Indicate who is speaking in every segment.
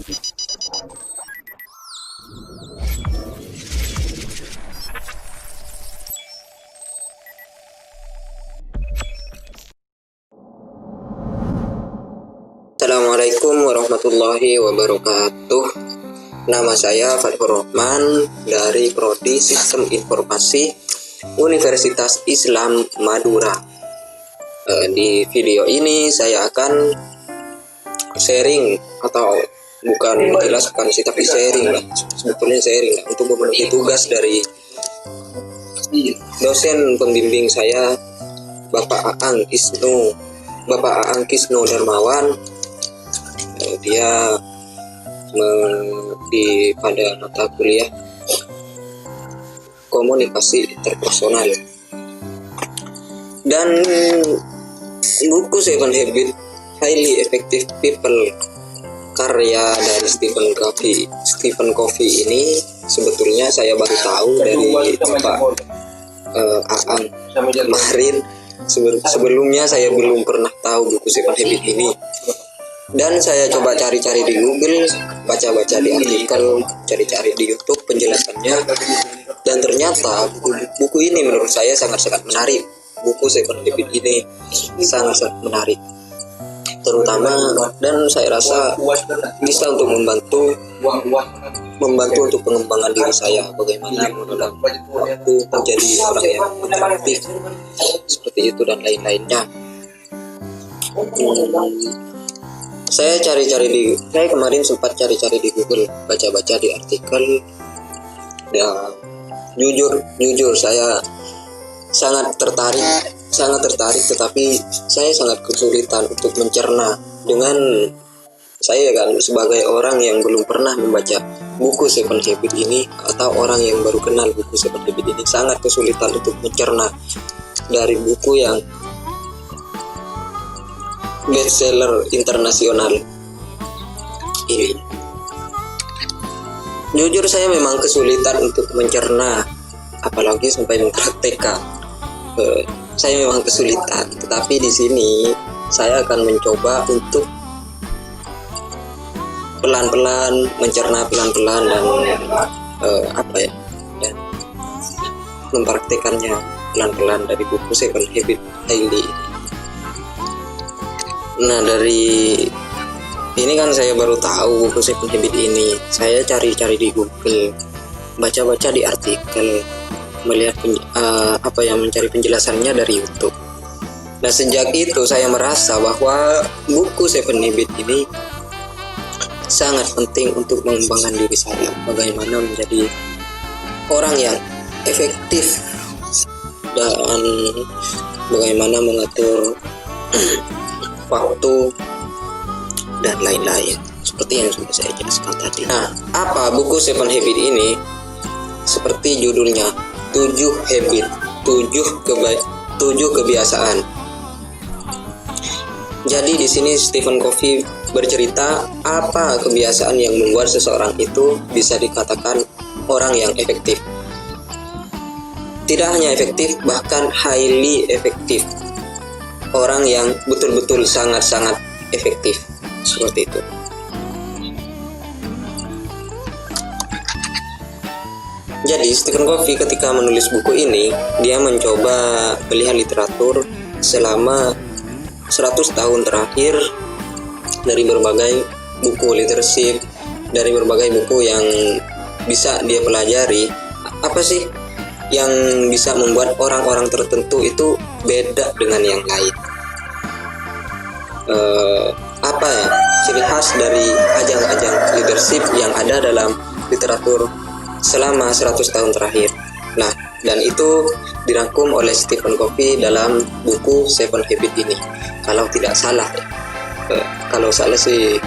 Speaker 1: Assalamualaikum warahmatullahi wabarakatuh. Nama saya Fathur Rahman dari Prodi Sistem Informasi Universitas Islam Madura. Di video ini saya akan sharing, atau bukan menjelaskan sih, tapi sharing lah. Sebetulnya sharing lah, untuk memenuhi tugas dari dosen pembimbing saya, Bapak Aang Kisno Darmawan. Dia pada mata kuliah komunikasi interpersonal, dan buku Seven Habits Highly Effective People karya dari Stephen Covey ini sebetulnya saya baru tahu dari Bapak Aang kemarin. Sebelumnya saya belum pernah tahu buku Seven Habits ini, dan saya coba cari-cari di Google, baca-baca di artikel, cari-cari di YouTube penjelasannya, dan ternyata buku ini menurut saya sangat-sangat menarik. Buku Seven Habits ini sangat-sangat menarik, terutama, dan saya rasa bisa untuk membantu untuk pengembangan diri saya, bagaimana mengenal waktu menjadi orang yang produktif, seperti itu dan lain-lainnya. Saya kemarin sempat cari-cari di Google, baca-baca di artikel, dan jujur saya sangat tertarik, tetapi saya sangat kesulitan untuk mencerna. Dengan saya kan sebagai orang yang belum pernah membaca buku Seven Habits ini, atau orang yang baru kenal buku Seven Habits ini, sangat kesulitan untuk mencerna dari buku yang bestseller internasional ini. Jujur saya memang kesulitan untuk mencerna, apalagi sampai mempraktekkan. Saya memang kesulitan, tetapi di sini saya akan mencoba untuk pelan-pelan mencerna pelan-pelan, dan dan mempraktekannya pelan-pelan dari buku Seven Habits Highly. Nah, dari ini kan saya baru tahu buku Seven Habits ini. Saya cari-cari di Google, baca-baca di artikel, melihat mencari penjelasannya dari YouTube. Nah, sejak itu saya merasa bahwa buku Seven Habits ini sangat penting untuk mengembangkan diri saya, bagaimana menjadi orang yang efektif, dan bagaimana mengatur waktu dan lain-lain, seperti yang sudah saya jelaskan tadi. Nah, apa buku Seven Habits ini? Seperti judulnya, 7 habit, 7 kebiasaan. Jadi di sini Stephen Covey bercerita apa kebiasaan yang membuat seseorang itu bisa dikatakan orang yang efektif. Tidak hanya efektif, bahkan highly efektif. Orang yang betul-betul sangat-sangat efektif, seperti itu. Jadi Stephen Covey ketika menulis buku ini, dia mencoba melihat literatur selama 100 tahun terakhir, dari berbagai buku leadership, dari berbagai buku yang bisa dia pelajari. Apa sih yang bisa membuat orang-orang tertentu itu beda dengan yang lain? Ciri khas dari ajang-ajang leadership yang ada dalam literatur selama 100 tahun terakhir. Nah, dan itu dirangkum oleh Stephen Covey dalam buku Seven Habits ini, kalau tidak salah ya. Kalau salah sih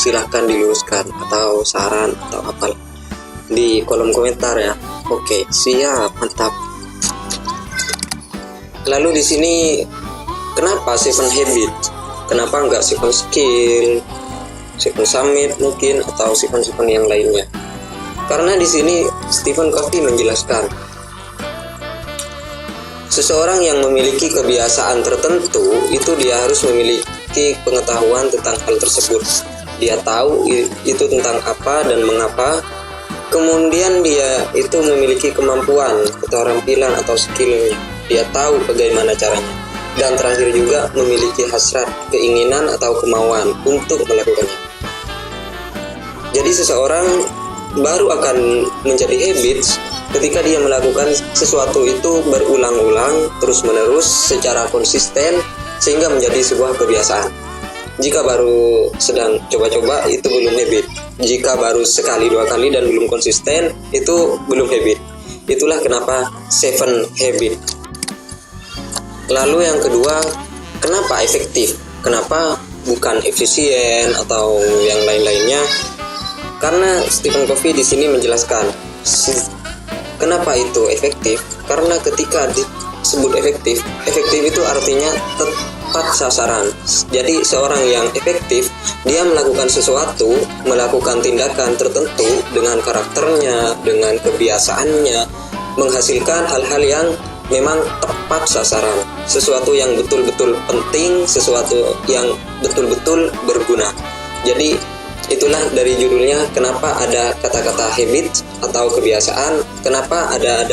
Speaker 1: silahkan diluruskan, atau saran atau apa di kolom komentar ya. Oke, siap, mantap. Lalu di sini kenapa Seven Habits? Kenapa enggak Seven Skill, Seven Summit mungkin, atau Seven yang lainnya? Karena di sini Stephen Covey menjelaskan, seseorang yang memiliki kebiasaan tertentu itu dia harus memiliki pengetahuan tentang hal tersebut. dia tahu itu tentang apa dan mengapa. Kemudian dia itu memiliki kemampuan, keterampilan atau skill, dia tahu bagaimana caranya. Dan terakhir juga memiliki hasrat, keinginan atau kemauan untuk melakukannya. Jadi seseorang baru akan menjadi habits ketika dia melakukan sesuatu itu berulang-ulang, terus-menerus, secara konsisten, sehingga menjadi sebuah kebiasaan. Jika baru sedang coba-coba, itu belum habit. Jika baru sekali, 2 kali dan belum konsisten, itu belum habit. Itulah kenapa 7 habit. Lalu yang kedua, kenapa efektif? Kenapa bukan efisien atau yang lain-lainnya? Karena Stephen Covey di sini menjelaskan kenapa itu efektif. Karena ketika disebut efektif, efektif itu artinya tepat sasaran. Jadi seorang yang efektif, dia melakukan sesuatu, melakukan tindakan tertentu dengan karakternya, dengan kebiasaannya, menghasilkan hal-hal yang memang tepat sasaran, sesuatu yang betul-betul penting, sesuatu yang betul-betul berguna. Jadi itulah dari judulnya kenapa ada kata-kata habit atau kebiasaan, kenapa ada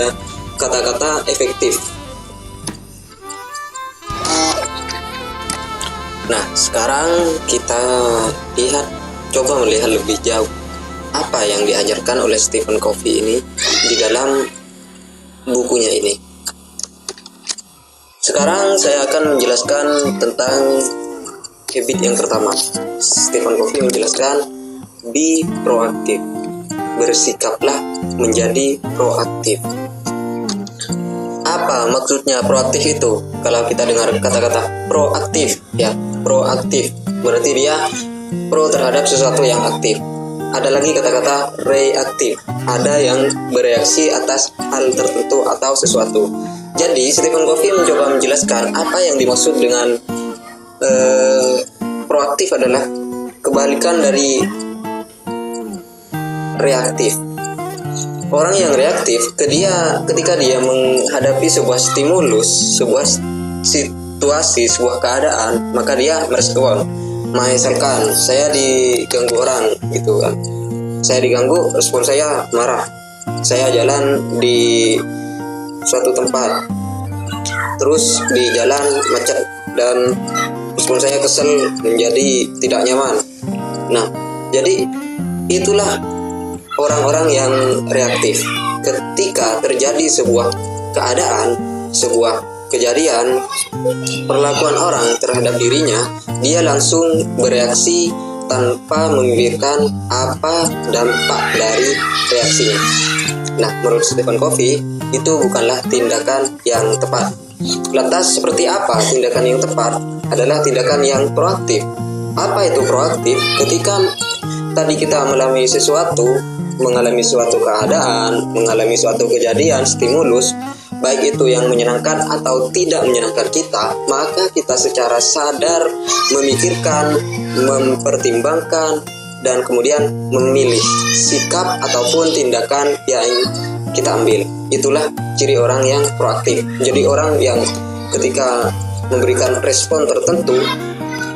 Speaker 1: kata-kata efektif. Nah, sekarang kita coba melihat lebih jauh apa yang diajarkan oleh Stephen Covey ini di dalam bukunya ini. Sekarang saya akan menjelaskan tentang habit yang pertama. Stephen Covey menjelaskan be proaktif. Bersikaplah menjadi proaktif. Apa maksudnya proaktif itu? Kalau kita dengar kata-kata proaktif, ya, proaktif berarti dia pro terhadap sesuatu yang aktif. Ada lagi kata-kata reaktif, ada yang bereaksi atas hal tertentu atau sesuatu. Jadi Stephen Covey mencoba menjelaskan apa yang dimaksud dengan proaktif adalah kebalikan dari reaktif. Orang yang reaktif ketika dia menghadapi sebuah stimulus, sebuah situasi, sebuah keadaan, maka dia merespon. Misalkan saya diganggu orang gitu kan. Saya diganggu, respon saya marah. Saya jalan di suatu tempat, terus di jalan macet dan respon saya kesel, menjadi tidak nyaman. Nah, jadi itulah orang-orang yang reaktif. Ketika terjadi sebuah keadaan, sebuah kejadian, perlakuan orang terhadap dirinya, dia langsung bereaksi tanpa memikirkan apa dampak dari reaksinya. Nah, menurut Stephen Covey, itu bukanlah tindakan yang tepat. Lantas seperti apa tindakan yang tepat? Adalah tindakan yang proaktif. Apa itu proaktif? Ketika tadi kita mengalami suatu keadaan, mengalami suatu kejadian, stimulus, baik itu yang menyenangkan atau tidak menyenangkan kita, maka kita secara sadar memikirkan, mempertimbangkan, dan kemudian memilih sikap ataupun tindakan yang kita ambil. Itulah ciri orang yang proaktif. Jadi orang yang ketika memberikan respon tertentu,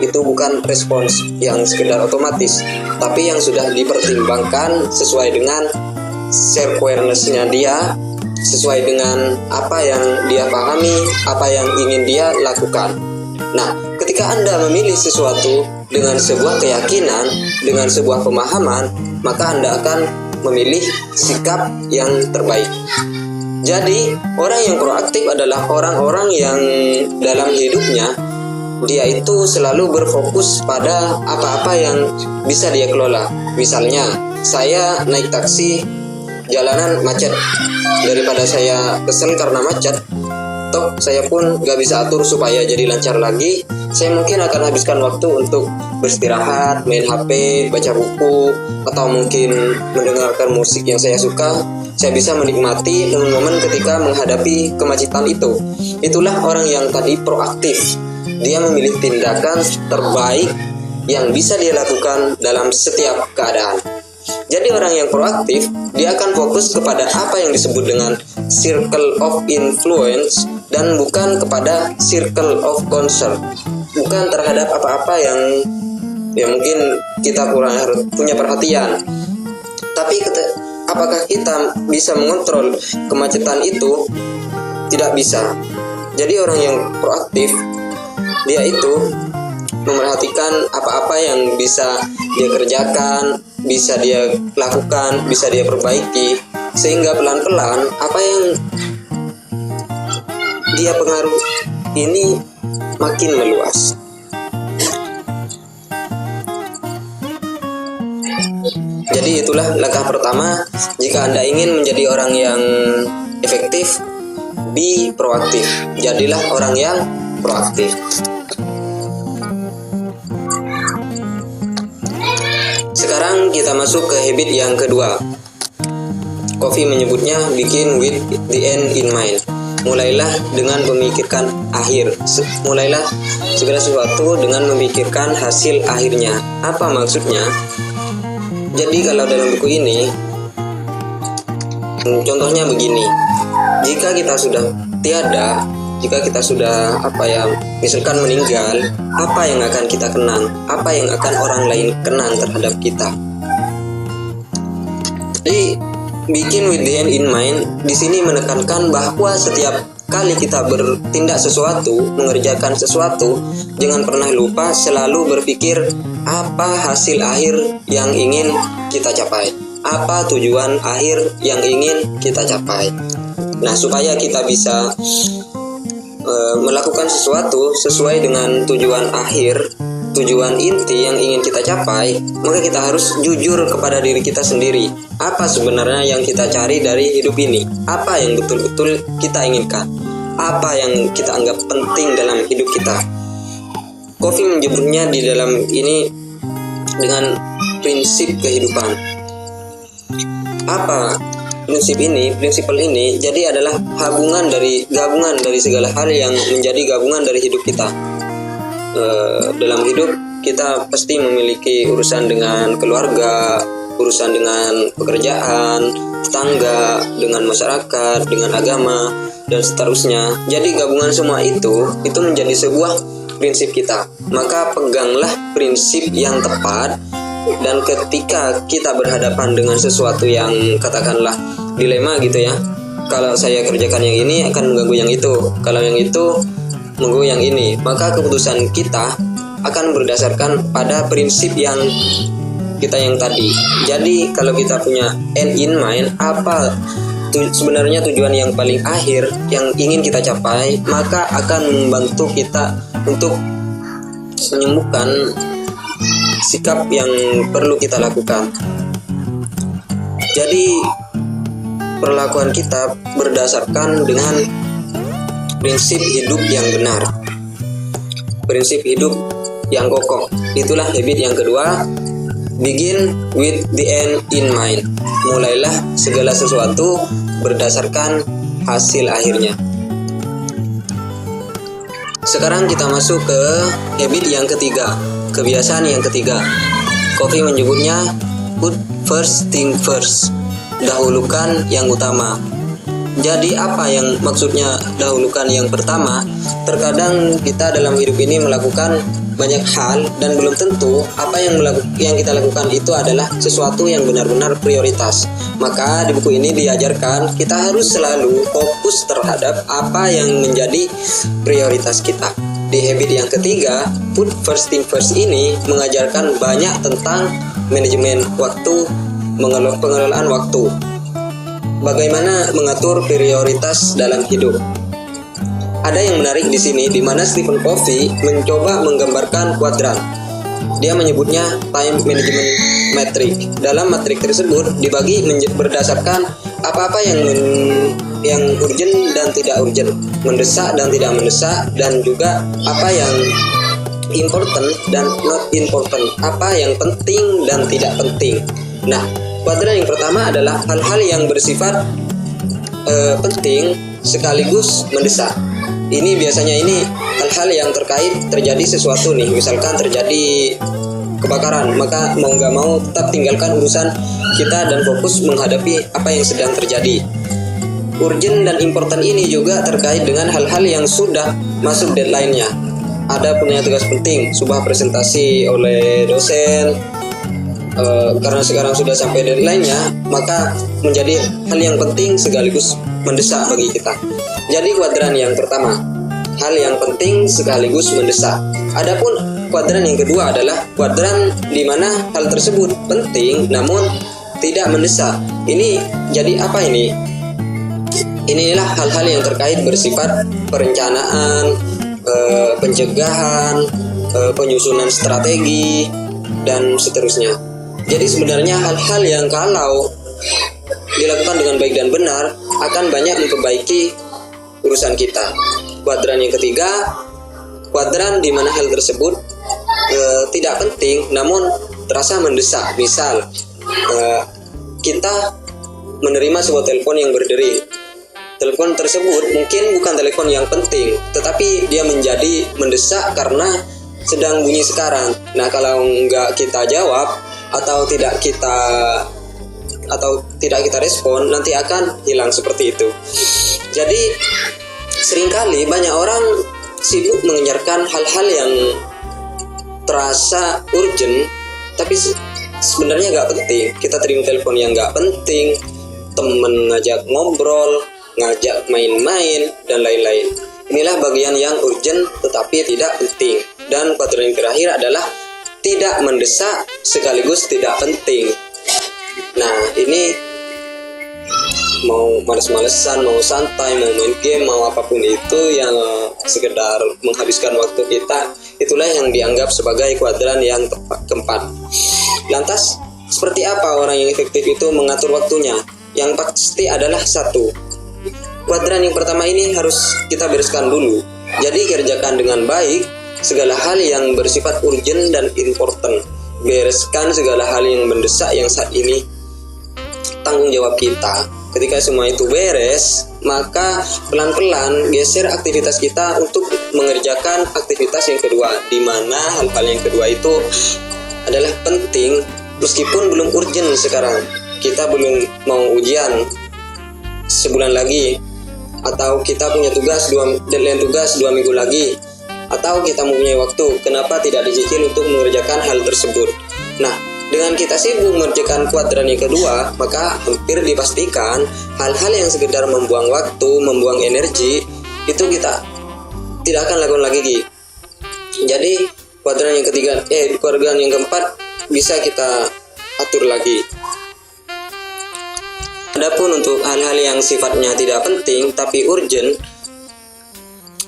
Speaker 1: itu bukan respons yang sekedar otomatis, tapi yang sudah dipertimbangkan sesuai dengan self-awareness-nya dia, sesuai dengan apa yang dia pahami, apa yang ingin dia lakukan. Nah, ketika Anda memilih sesuatu dengan sebuah keyakinan, dengan sebuah pemahaman, maka Anda akan memilih sikap yang terbaik. Jadi, orang yang proaktif adalah orang-orang yang dalam hidupnya dia itu selalu berfokus pada apa-apa yang bisa dia kelola. Misalnya, saya naik taksi, jalanan macet. Daripada saya kesel karena macet, toh saya pun gak bisa atur supaya jadi lancar lagi, saya mungkin akan habiskan waktu untuk beristirahat, main HP, baca buku, atau mungkin mendengarkan musik yang saya suka. Saya bisa menikmati momen-momen ketika menghadapi kemacetan itu. Itulah orang yang tadi proaktif. Dia memilih tindakan terbaik yang bisa dia lakukan dalam setiap keadaan. Jadi orang yang proaktif, dia akan fokus kepada apa yang disebut dengan circle of influence dan bukan kepada circle of concern. Bukan terhadap apa-apa yang ya mungkin kita kurang punya perhatian. Tapi apakah kita bisa mengontrol kemacetan itu? Tidak bisa. Jadi orang yang proaktif, dia itu memerhatikan apa-apa yang bisa dia kerjakan, bisa dia lakukan, bisa dia perbaiki, sehingga pelan-pelan apa yang dia pengaruh ini makin meluas. Jadi itulah langkah pertama jika Anda ingin menjadi orang yang efektif, be proaktif. Jadilah orang yang proaktif. Sekarang kita masuk ke habit yang kedua. Covey menyebutnya begin with the end in mind. Mulailah dengan memikirkan akhir. Mulailah segala sesuatu dengan memikirkan hasil akhirnya. Apa maksudnya? Jadi kalau dalam buku ini, contohnya begini. Jika kita sudah tiada, jika kita sudah misalkan meninggal, apa yang akan kita kenang? Apa yang akan orang lain kenang terhadap kita? Jadi begin with the end in mind di sini menekankan bahwa setiap kali kita bertindak sesuatu, mengerjakan sesuatu, jangan pernah lupa selalu berpikir apa hasil akhir yang ingin kita capai, apa tujuan akhir yang ingin kita capai. Nah, supaya kita bisa melakukan sesuatu sesuai dengan tujuan akhir, tujuan inti yang ingin kita capai, maka kita harus jujur kepada diri kita sendiri. Apa sebenarnya yang kita cari dari hidup ini? Apa yang betul-betul kita inginkan? Apa yang kita anggap penting dalam hidup kita? Covey menyebutnya di dalam ini dengan prinsip kehidupan. Apa prinsip ini? Prinsipal ini jadi adalah gabungan dari segala hal yang menjadi gabungan dari hidup kita. Dalam hidup kita pasti memiliki urusan dengan keluarga, urusan dengan pekerjaan, tetangga, dengan masyarakat, dengan agama, dan seterusnya. Jadi gabungan semua itu menjadi sebuah prinsip kita. Maka peganglah prinsip yang tepat, dan ketika kita berhadapan dengan sesuatu yang katakanlah dilema gitu ya, kalau saya kerjakan yang ini akan mengganggu yang itu, kalau yang itu mengganggu yang ini, maka keputusan kita akan berdasarkan pada prinsip yang kita yang tadi. Jadi kalau kita punya end in mind, apa sebenarnya tujuan yang paling akhir yang ingin kita capai, maka akan membantu kita untuk menyembuhkan sikap yang perlu kita lakukan. Jadi perlakuan kita berdasarkan dengan prinsip hidup yang benar, prinsip hidup yang kokoh. Itulah habit yang kedua, begin with the end in mind. Mulailah segala sesuatu berdasarkan hasil akhirnya. Sekarang kita masuk ke habit yang ketiga, kebiasaan yang ketiga. Covey menyebutnya put first thing first. Dahulukan yang utama. Jadi apa yang maksudnya dahulukan yang pertama? Terkadang kita dalam hidup ini melakukan banyak hal dan belum tentu apa yang kita lakukan itu adalah sesuatu yang benar-benar prioritas. Maka di buku ini diajarkan kita harus selalu fokus terhadap apa yang menjadi prioritas kita. Di habit yang ketiga, put first thing first ini mengajarkan banyak tentang manajemen waktu, pengelolaan waktu. Bagaimana mengatur prioritas dalam hidup. Ada yang menarik di sini, di mana Stephen Covey mencoba menggambarkan kuadran. Dia menyebutnya time management metric. Dalam matrik tersebut dibagi berdasarkan apa-apa yang urgent dan tidak urgent, mendesak dan tidak mendesak, dan juga apa yang important dan not important, apa yang penting dan tidak penting. Nah, kuadran yang pertama adalah hal-hal yang bersifat penting sekaligus mendesak. Ini biasanya hal-hal yang terjadi sesuatu nih, misalkan terjadi kebakaran, maka mau nggak mau tetap tinggalkan urusan kita dan fokus menghadapi apa yang sedang terjadi. Urgent dan important ini juga terkait dengan hal-hal yang sudah masuk deadline-nya. ada punya tugas penting, sebuah presentasi oleh dosen. Karena sekarang sudah sampai deadline-nya, maka menjadi hal yang penting sekaligus mendesak bagi kita. Jadi kuadran yang pertama, hal yang penting sekaligus mendesak. Adapun kuadran yang kedua adalah kuadran di mana hal tersebut penting namun tidak mendesak. Ini jadi apa ini? Inilah hal-hal yang terkait bersifat perencanaan, pencegahan, penyusunan strategi, dan seterusnya. Jadi sebenarnya hal-hal yang kalau dilakukan dengan baik dan benar akan banyak memperbaiki urusan kita. Kuadran yang ketiga, kuadran di mana hal tersebut tidak penting namun terasa mendesak. Misal kita menerima sebuah telepon yang berdering. Telepon tersebut mungkin bukan telepon yang penting, tetapi dia menjadi mendesak karena sedang bunyi sekarang. Nah, kalau nggak kita jawab atau tidak kita respon, nanti akan hilang seperti itu. Jadi seringkali banyak orang sibuk mengejarkan hal-hal yang terasa urgent, tapi sebenarnya nggak penting. Kita terima telepon yang nggak penting, temen ngajak ngobrol, ngajak main-main, dan lain-lain. Inilah bagian yang urgent tetapi tidak penting. Dan kuadran yang terakhir adalah tidak mendesak sekaligus tidak penting. Nah, ini mau males-malesan, mau santai, mau main game, mau apapun itu yang sekedar menghabiskan waktu kita, itulah yang dianggap sebagai kuadran yang keempat. Lantas, seperti apa orang yang efektif itu mengatur waktunya? Yang pasti adalah satu. Kuadran yang pertama ini harus kita bereskan dulu. Jadi kerjakan dengan baik segala hal yang bersifat urgent dan important. Bereskan segala hal yang mendesak yang saat ini tanggung jawab kita. Ketika semua itu beres, maka pelan-pelan geser aktivitas kita untuk mengerjakan aktivitas yang kedua, di mana hal-hal yang kedua itu adalah penting meskipun belum urgent sekarang. Kita belum mau ujian sebulan lagi, atau kita punya deadline tugas 2 minggu lagi, atau kita mempunyai waktu, kenapa tidak dicicil untuk mengerjakan hal tersebut? Nah, dengan kita sibuk mengerjakan kuadran yang kedua, maka hampir dipastikan hal-hal yang sekedar membuang waktu, membuang energi, itu kita tidak akan lakukan lagi. Jadi kuadran yang ketiga, kuadran yang keempat bisa kita atur lagi. Adapun untuk hal-hal yang sifatnya tidak penting tapi urgent,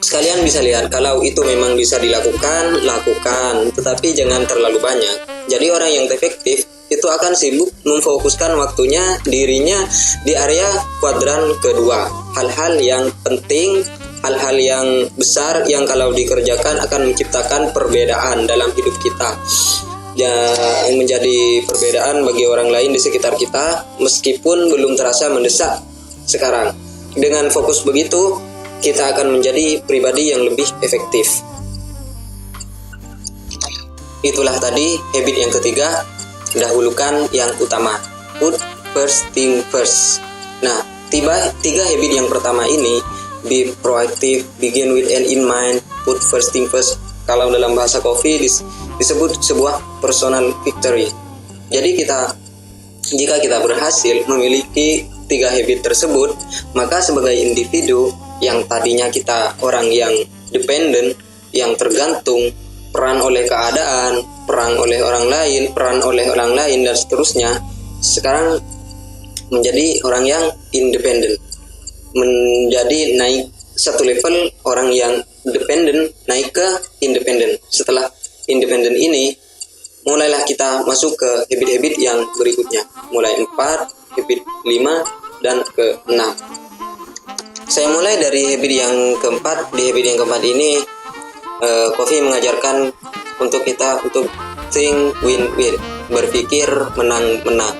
Speaker 1: sekalian bisa lihat kalau itu memang bisa dilakukan, lakukan, tetapi jangan terlalu banyak. Jadi orang yang efektif itu akan sibuk memfokuskan waktunya, dirinya di area kuadran kedua. Hal-hal yang penting, hal-hal yang besar yang kalau dikerjakan akan menciptakan perbedaan dalam hidup kita. Yang menjadi perbedaan bagi orang lain di sekitar kita meskipun belum terasa mendesak sekarang. Dengan fokus begitu, kita akan menjadi pribadi yang lebih efektif. Itulah tadi habit yang ketiga, dahulukan yang utama. Put first thing first. Nah, tiga habit yang pertama ini, be proactive, begin with end in mind, put first thing first. Kalau dalam bahasa Covey disebut sebuah personal victory. Jadi jika kita berhasil memiliki 3 habit tersebut, maka sebagai individu yang tadinya kita orang yang dependen, yang tergantung, peran oleh keadaan, peran oleh orang lain, dan seterusnya, sekarang menjadi orang yang independen, menjadi naik satu level orang yang dependen naik ke independen. Setelah independen ini, mulailah kita masuk ke habit-habit yang berikutnya, mulai 4, habit 5, dan ke 6. Saya mulai dari habit yang keempat. Di habit yang keempat ini, Covey mengajarkan untuk kita untuk think win-win, berpikir menang-menang.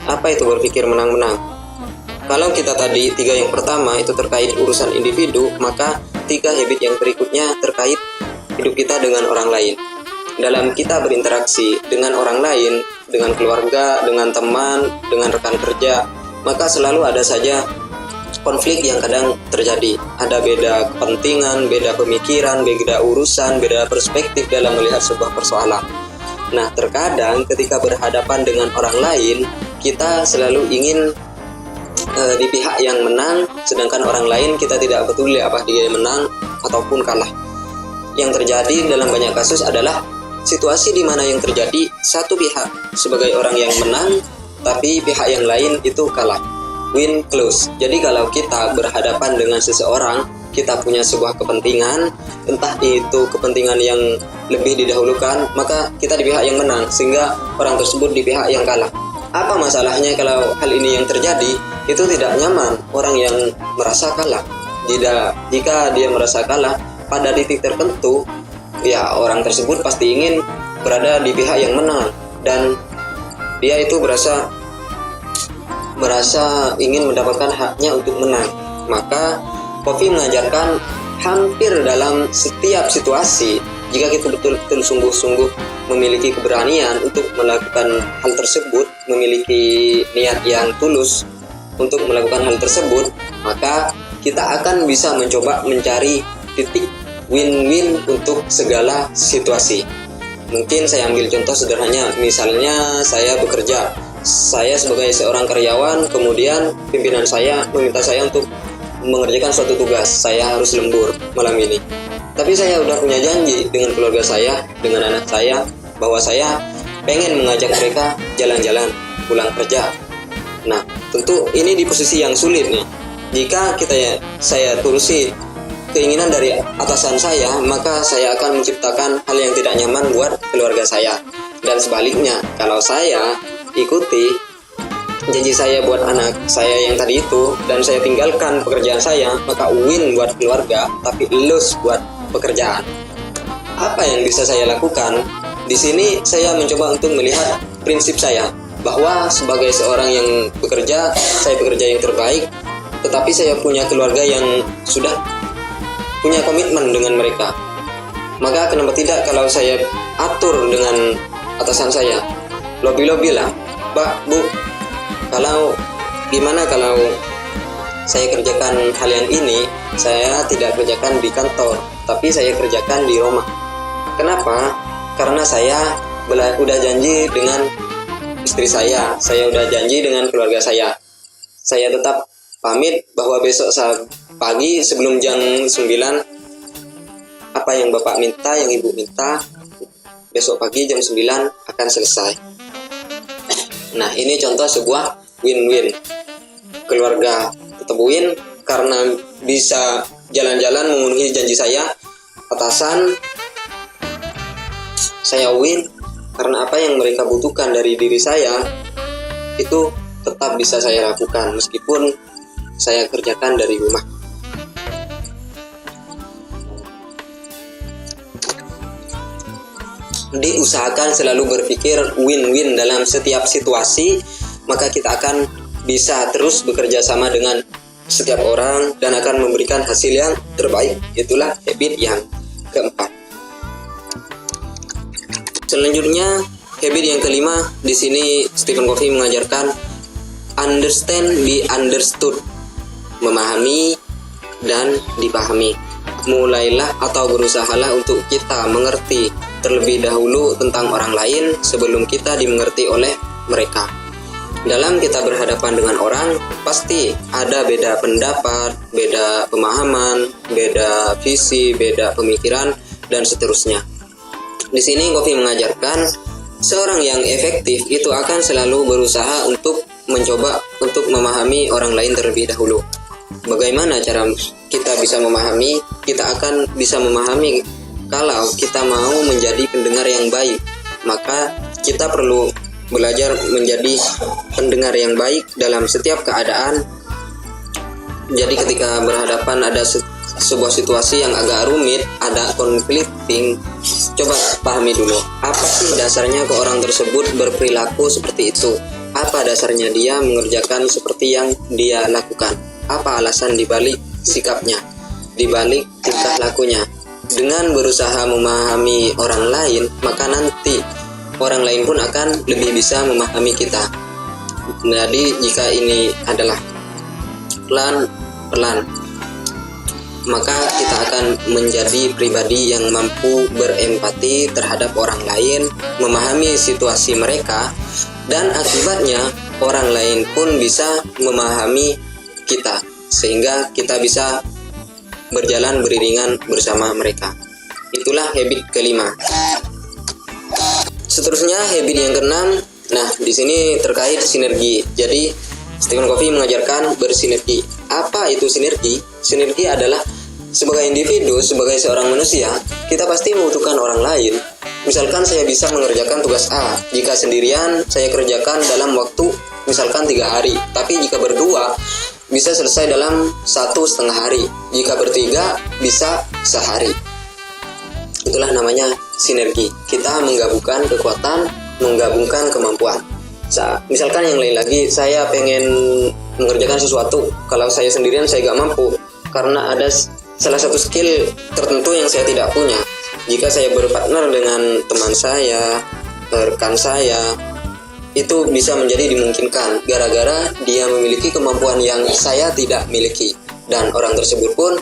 Speaker 1: Apa itu berpikir menang-menang? Kalau kita tadi 3 yang pertama itu terkait urusan individu, maka 3 habit yang berikutnya terkait hidup kita dengan orang lain. Dalam kita berinteraksi dengan orang lain, dengan keluarga, dengan teman, dengan rekan kerja, maka selalu ada saja konflik yang kadang terjadi. Ada beda kepentingan, beda pemikiran, beda urusan, beda perspektif dalam melihat sebuah persoalan. Nah, terkadang ketika berhadapan dengan orang lain, kita selalu ingin di pihak yang menang, sedangkan orang lain kita tidak peduli apa dia menang ataupun kalah. Yang terjadi dalam banyak kasus adalah situasi di mana yang terjadi satu pihak sebagai orang yang menang, tapi pihak yang lain itu kalah. Win close. Jadi kalau kita berhadapan dengan seseorang, kita punya sebuah kepentingan, entah itu kepentingan yang lebih didahulukan, maka kita di pihak yang menang, sehingga orang tersebut di pihak yang kalah. Apa masalahnya kalau hal ini yang terjadi? Itu tidak nyaman orang yang merasa kalah. Jika dia merasa kalah pada titik tertentu, ya orang tersebut pasti ingin berada di pihak yang menang, dan dia itu berasa ingin mendapatkan haknya untuk menang. Maka Kofi mengajarkan hampir dalam setiap situasi, jika kita betul-betul sungguh-sungguh memiliki keberanian untuk melakukan hal tersebut, memiliki niat yang tulus untuk melakukan hal tersebut, maka kita akan bisa mencoba mencari titik win-win untuk segala situasi. Mungkin saya ambil contoh sederhana, misalnya saya bekerja, saya sebagai seorang karyawan, kemudian pimpinan saya meminta saya untuk mengerjakan suatu tugas, saya harus lembur malam ini. Tapi saya udah punya janji dengan keluarga saya, dengan anak saya, bahwa saya pengen mengajak mereka jalan-jalan pulang kerja. Nah, tentu ini di posisi yang sulit nih. Jika saya turusi keinginan dari atasan saya, maka saya akan menciptakan hal yang tidak nyaman buat keluarga saya. Dan sebaliknya, kalau saya ikuti janji saya buat anak saya yang tadi itu, dan saya tinggalkan pekerjaan saya, maka win buat keluarga, tapi lose buat pekerjaan. Apa yang bisa saya lakukan? Di sini saya mencoba untuk melihat prinsip saya, bahwa sebagai seorang yang bekerja, saya bekerja yang terbaik, tetapi saya punya keluarga yang sudah punya komitmen dengan mereka. Maka kenapa tidak kalau saya atur dengan atasan saya, lobby lah, Pak, Bu, gimana kalau saya kerjakan hal yang ini, saya tidak kerjakan di kantor, tapi saya kerjakan di rumah. Kenapa? Karena saya udah janji dengan istri saya udah janji dengan keluarga saya. Saya tetap pamit bahwa besok pagi sebelum jam 9, apa yang Bapak minta, yang Ibu minta, besok pagi jam 9 akan selesai. Nah, ini contoh sebuah win-win. Keluarga tetap win karena bisa jalan-jalan memenuhi janji saya. Atasan saya win karena apa yang mereka butuhkan dari diri saya itu tetap bisa saya lakukan meskipun saya kerjakan dari rumah. Diusahakan selalu berpikir win-win dalam setiap situasi, maka kita akan bisa terus bekerja sama dengan setiap orang dan akan memberikan hasil yang terbaik. Itulah habit yang keempat. Selanjutnya, habit yang kelima, di sini Stephen Covey mengajarkan understand, be understood, memahami dan dipahami. Mulailah atau berusahalah untuk kita mengerti terlebih dahulu tentang orang lain sebelum kita dimengerti oleh mereka. Dalam kita berhadapan dengan orang, pasti ada beda pendapat, beda pemahaman, beda visi, beda pemikiran, dan seterusnya. Di sini Covey mengajarkan seorang yang efektif itu akan selalu berusaha untuk mencoba untuk memahami orang lain terlebih dahulu. Bagaimana cara kita bisa memahami? Kita akan bisa memahami kalau kita mau menjadi pendengar yang baik, maka kita perlu belajar menjadi pendengar yang baik dalam setiap keadaan. Jadi ketika berhadapan ada sebuah situasi yang agak rumit, ada conflicting, coba pahami dulu, apa sih dasarnya ke orang tersebut berperilaku seperti itu? Apa dasarnya dia mengerjakan seperti yang dia lakukan? Apa alasan dibalik sikapnya, dibalik tingkah lakunya? Dengan berusaha memahami orang lain, maka nanti orang lain pun akan lebih bisa memahami kita. Jadi jika ini adalah plan perlahan, maka kita akan menjadi pribadi yang mampu berempati terhadap orang lain, memahami situasi mereka, dan akibatnya orang lain pun bisa memahami kita, sehingga kita bisa berjalan beriringan bersama mereka. Itulah habit kelima. Seterusnya habit yang keenam. Nah, di sini terkait sinergi. Jadi Stephen Covey mengajarkan bersinergi. Apa itu sinergi? Sinergi adalah sebagai individu, sebagai seorang manusia, kita pasti membutuhkan orang lain. Misalkan saya bisa mengerjakan tugas A, jika sendirian saya kerjakan dalam waktu misalkan 3 hari, tapi jika berdua bisa selesai dalam 1,5 hari, jika bertiga bisa sehari. Itulah namanya sinergi. Kita menggabungkan kekuatan, menggabungkan kemampuan. Misalkan yang lain lagi, saya pengen mengerjakan sesuatu, kalau saya sendirian saya gak mampu, karena ada salah satu skill tertentu yang saya tidak punya. Jika saya berpartner dengan teman saya, rekan saya, itu bisa menjadi dimungkinkan gara-gara dia memiliki kemampuan yang saya tidak miliki, dan orang tersebut pun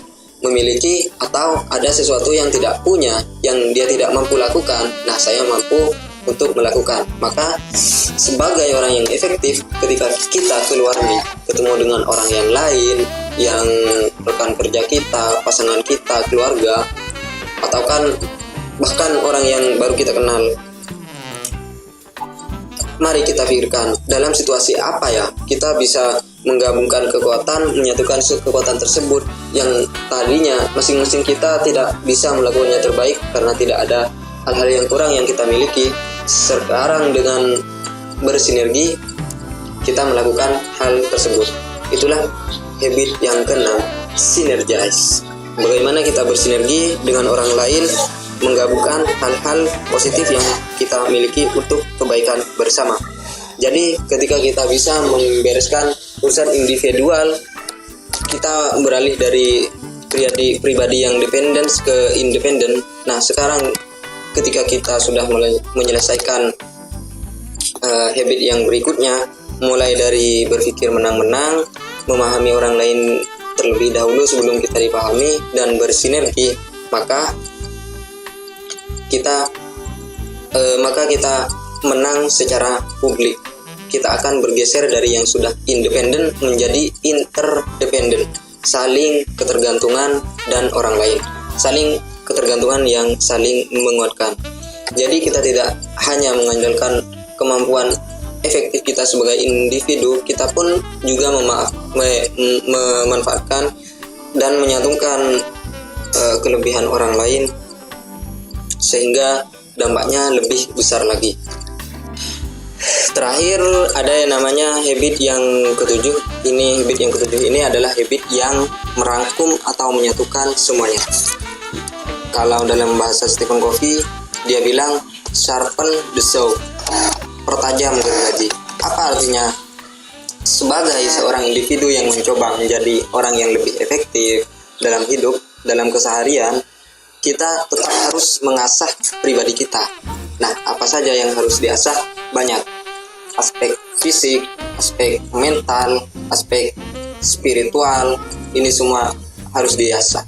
Speaker 1: memiliki atau ada sesuatu yang tidak punya, yang dia tidak mampu lakukan. Nah, saya mampu untuk melakukan. Maka sebagai orang yang efektif, ketika kita keluar nih, ketemu dengan orang yang lain, yang rekan kerja kita, pasangan kita, keluarga, atau bahkan orang yang baru kita kenal, mari kita pikirkan dalam situasi apa ya kita bisa menggabungkan kekuatan, menyatukan kekuatan tersebut yang tadinya masing-masing kita tidak bisa melakukannya terbaik karena tidak ada hal-hal yang kurang yang kita miliki. Sekarang dengan bersinergi kita melakukan hal tersebut. Itulah habit yang keenam, sinergize. Bagaimana kita bersinergi dengan orang lain, menggabungkan hal-hal positif yang kita miliki untuk kebaikan bersama. Jadi ketika kita bisa membereskan urusan individual, kita beralih dari pribadi yang dependen ke independen. Nah, sekarang ketika kita sudah menyelesaikan habit yang berikutnya, mulai dari berpikir menang-menang, memahami orang lain terlebih dahulu sebelum kita dipahami, dan bersinergi, maka kita menang secara publik. Kita akan bergeser dari yang sudah independen menjadi interdependen, saling ketergantungan dan orang lain, saling ketergantungan yang saling menguatkan. Jadi kita tidak hanya mengandalkan kemampuan efektif kita sebagai individu, kita pun juga memanfaatkan dan menyatukan kelebihan orang lain sehingga dampaknya lebih besar lagi. Terakhir ada yang namanya habit yang ketujuh. Habit yang ketujuh ini adalah habit yang merangkum atau menyatukan semuanya. Kalau dalam bahasa Stephen Covey, dia bilang sharpen the saw, pertajam gergaji. Apa artinya? Sebagai seorang individu yang mencoba menjadi orang yang lebih efektif dalam hidup, dalam keseharian, kita tetap harus mengasah pribadi kita. Nah, apa saja yang harus diasah? Banyak. Aspek fisik, aspek mental, aspek spiritual, ini semua harus diasah.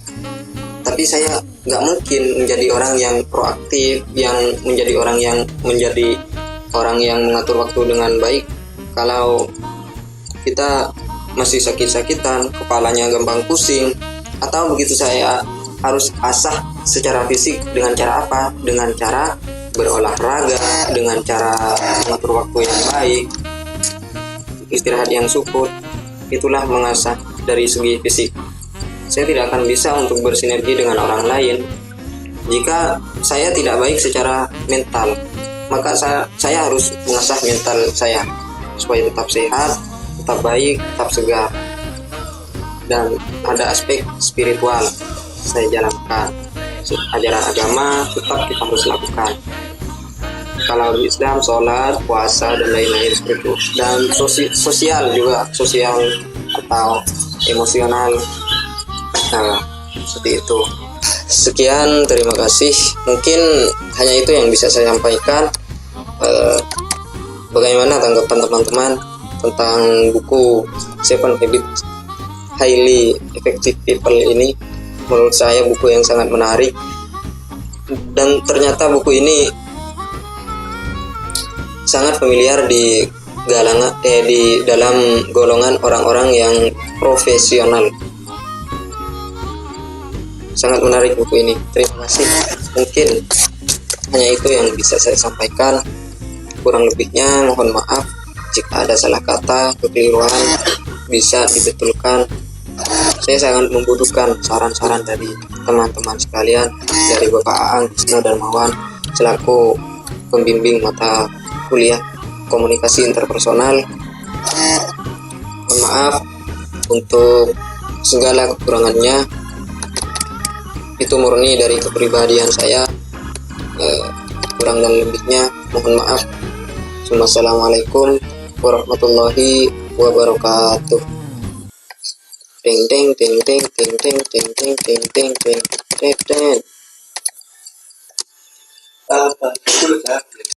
Speaker 1: Tapi saya nggak mungkin menjadi orang yang proaktif, yang menjadi orang yang mengatur waktu dengan baik kalau kita masih sakit-sakitan, kepalanya gampang pusing, atau begitu. Saya harus asah secara fisik dengan cara apa? Dengan cara berolahraga, dengan cara mengatur waktu yang baik, istirahat yang cukup. Itulah mengasah dari segi fisik. Saya tidak akan bisa untuk bersinergi dengan orang lain jika saya tidak baik secara mental. Maka saya harus mengasah mental saya supaya tetap sehat, tetap baik, tetap segar. Dan ada aspek spiritual saya jalankan. Ajaran agama tetap kita harus lakukan. Kalau di Islam, sholat, puasa, dan lain-lain seperti itu. Dan sosial juga, sosial atau emosional, seperti itu. Sekian, terima kasih. Mungkin hanya itu yang bisa saya sampaikan. Bagaimana tanggapan teman-teman tentang buku Seven Habits Highly Effective People ini menurut saya buku yang sangat menarik, dan ternyata buku ini sangat familiar di dalam golongan orang-orang yang profesional. Sangat menarik buku ini. Terima kasih. Mungkin hanya itu yang bisa saya sampaikan. Kurang lebihnya mohon maaf jika ada salah kata, kekeliruan bisa dibetulkan. Saya sangat membutuhkan saran-saran dari teman-teman sekalian, dari Bapak Aang Krisna Darmawan selaku pembimbing mata kuliah komunikasi interpersonal. Mohon maaf untuk segala kekurangannya, itu murni dari kepribadian saya. Kurang dan lebihnya mohon maaf. Wassalamualaikum warahmatullahi wabarakatuh. Ding ding ding ding ding ding ding ding ding ding ding ding ding.